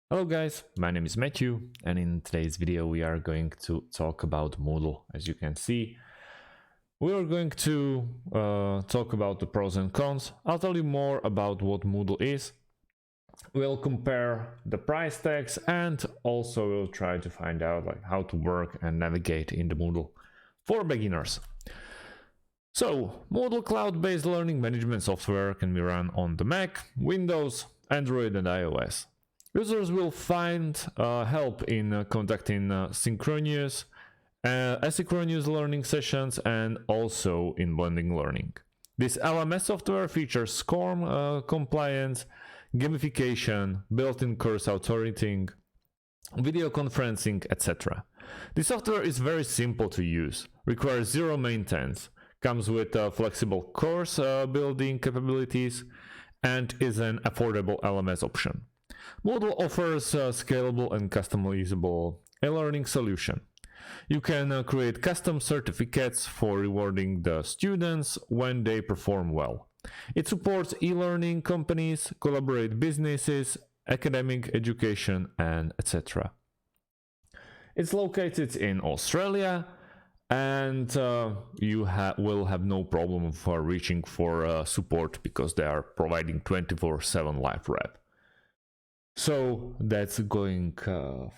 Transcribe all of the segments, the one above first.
Hello guys, my name is Matthew, and in today's video we are going to talk about Moodle. As you can see, we are going to talk about the pros and cons. I'll tell you more about what Moodle is. We'll compare the price tags, and also we'll try to find out how to work and navigate in the Moodle for beginners. So, Moodle cloud-based learning management software can be run on the Mac, Windows, Android and iOS. Users will find help in conducting synchronous, asynchronous learning sessions and also in blending learning. This LMS software features SCORM compliance, gamification, built-in course authoring, video conferencing, etc. The software is very simple to use, requires zero maintenance, comes with flexible course building capabilities, and is an affordable LMS option. Moodle offers a scalable and customizable e-learning solution. You can create custom certificates for rewarding the students when they perform well. It supports e-learning companies, collaborate businesses, academic education, and etc. It's located in Australia, and you will have no problem for reaching for support because they are providing 24/7 live rep. So that's going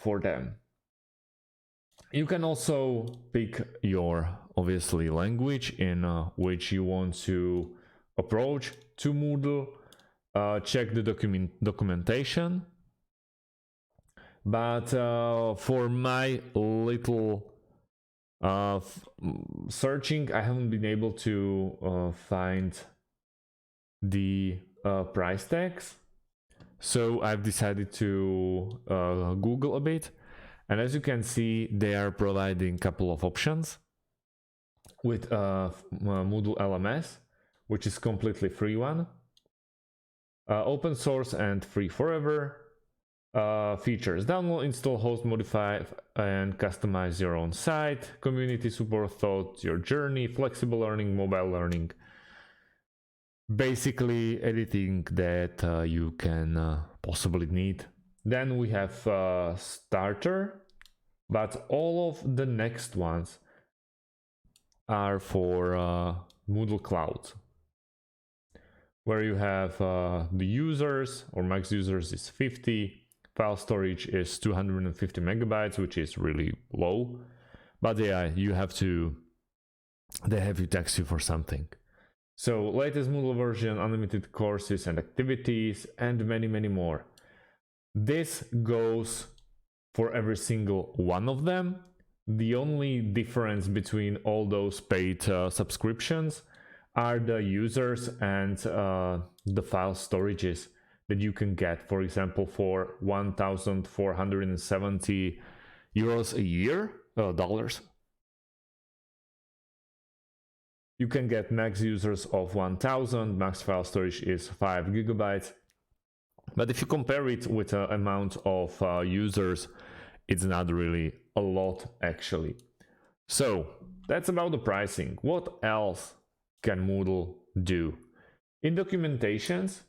for them. You can also pick your obviously language in which you want to approach to Moodle. Check the documentation. But for my little searching, I haven't been able to find the price tags. So I've decided to Google a bit, and as you can see, they are providing a couple of options with Moodle LMS, which is completely free one, open source and free forever. Features: download, install, host, modify, and customize your own site, community support throughout your journey, flexible learning, mobile learning. Basically anything that you can possibly need. Then we have starter, but all of the next ones are for Moodle Cloud, where you have the users, or max users is 50, file storage is 250 megabytes, which is really low, but yeah, they have to tax you for something. So latest Moodle version, unlimited courses and activities, and many more. This goes for every single one of them. The only difference between all those paid subscriptions are the users and the file storages that you can get. For example, for 1,470 euros a year, dollars, you can get max users of 1000, max file storage is 5 gigabytes. But if you compare it with the amount of users, it's not really a lot actually. So that's about the pricing. What else can Moodle do? In documentations,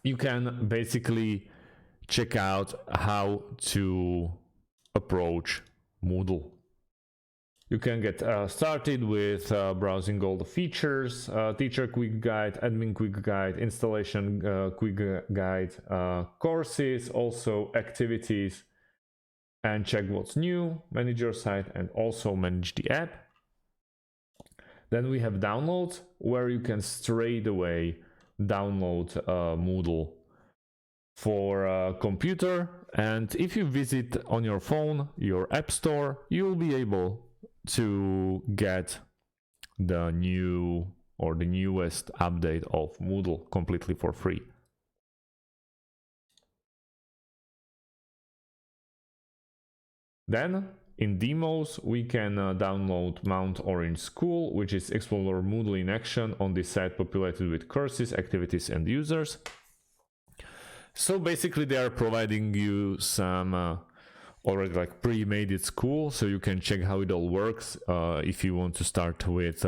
you can basically check out how to approach Moodle. You can get started with browsing all the features, teacher quick guide, admin quick guide, installation quick guide, courses, also activities, and check what's new, manage your site, and also manage the app. Then we have downloads, where you can straight away download Moodle for computer, and if you visit on your phone, your app store, you'll be able to get the new or the newest update of Moodle completely for free. Then in demos, we can download Mount Orange School, which is Explore Moodle in action on this site populated with courses, activities, and users. So basically they are providing you some already pre-made it school, so you can check how it all works if you want to start with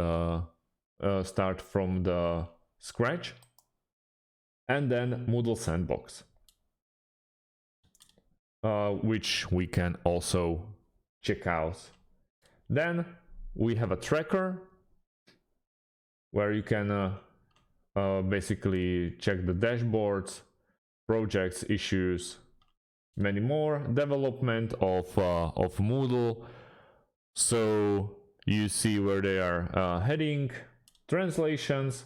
start from the scratch. And then Moodle Sandbox. which we can also check out. Then we have a tracker where you can basically check the dashboards, projects, issues, many more. Development of Moodle, so you see where they are heading, translations,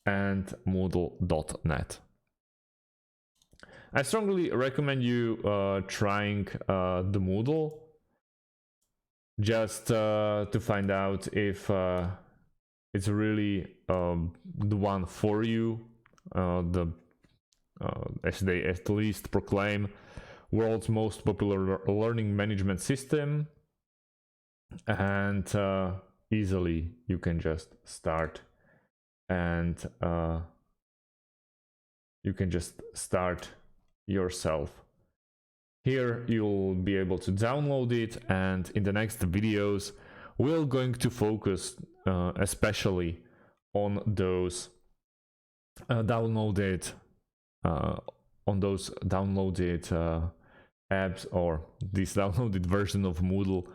and Moodle.net. I strongly recommend you trying the Moodle just to find out if it's really the one for you. As they at least proclaim, world's most popular learning management system, and easily you can just start and you can just start yourself. Here you'll be able to download it, and in the next videos we're going to focus especially on those downloaded apps or this downloaded version of Moodle,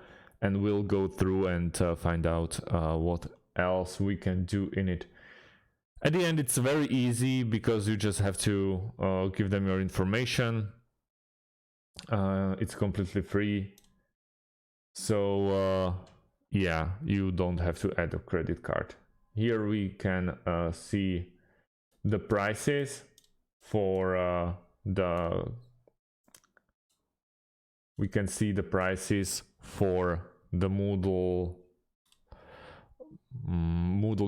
and we'll go through and find out what else we can do in it. At the end, it's very easy because you just have to give them your information. It's completely free, so yeah, you don't have to add a credit card. Here we can see the prices for the Moodle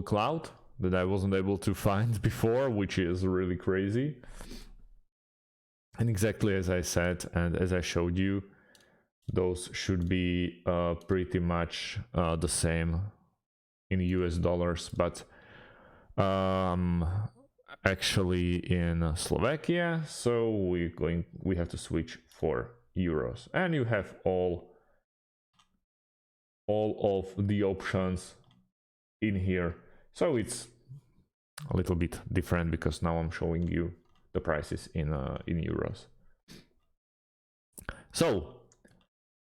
Cloud that I wasn't able to find before, which is really crazy. And exactly as I said and as I showed you, those should be pretty much the same in US dollars, but actually in Slovakia, so we have to switch for euros, and you have all of the options in here. So it's a little bit different because now I'm showing you the prices in euros. So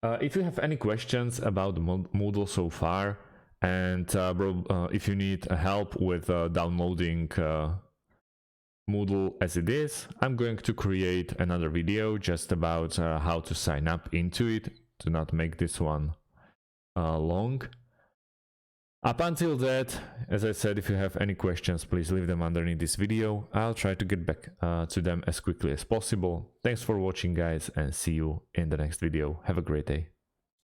if you have any questions about Moodle so far, and if you need help with downloading Moodle as it is, I'm going to create another video just about how to sign up into it, to not make this one long. Up until that, as I said, if you have any questions, please leave them underneath this video. I'll try to get back to them as quickly as possible. Thanks for watching, guys, and see you in the next video. Have a great day.